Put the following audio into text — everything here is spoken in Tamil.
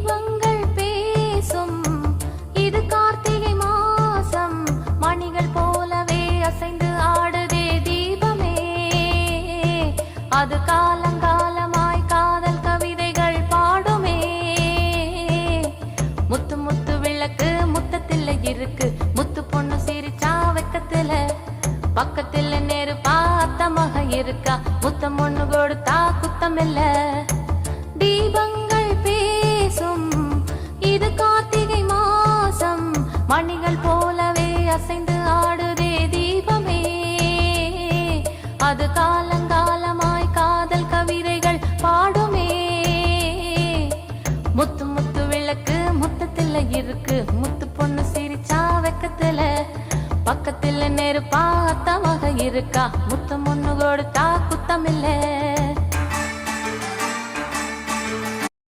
தீபங்கள் பேசும் இது கார்த்திகை மாசம் மணிகள் போலவே அசைந்து ஆடுதே தீபமே அது காலங்காலமாய் காதல் கவிதைகள் பாடுமே முத்து முத்து விளக்கு முத்தத்தில் இருக்கு முத்து பொண்ணு சிரிச்சா வெக்கத்துல பக்கத்துல நேரு பார்த்த மக இருக்கா முத்தம் ஒண்ணு கொடுத்தா குத்தம் இல்ல தீபங்கள் பேசும் இது கார்த்திகை மாசம் மணிகள் போலவே அசைந்து ஆடுதே தீபமே அது காலங்காலமாய் காதல் கவிதைகள் பாடுமே முத்து முத்து விளக்கு முத்தத்துல இருக்கு முத்து பொண்ணு சிரிச்சா வெக்கத்துல பக்கத்துல நெருப்பா அத்தமாக இருக்கா முத்தம் ஒண்ணு கொடுத்தா குத்தம் இல்ல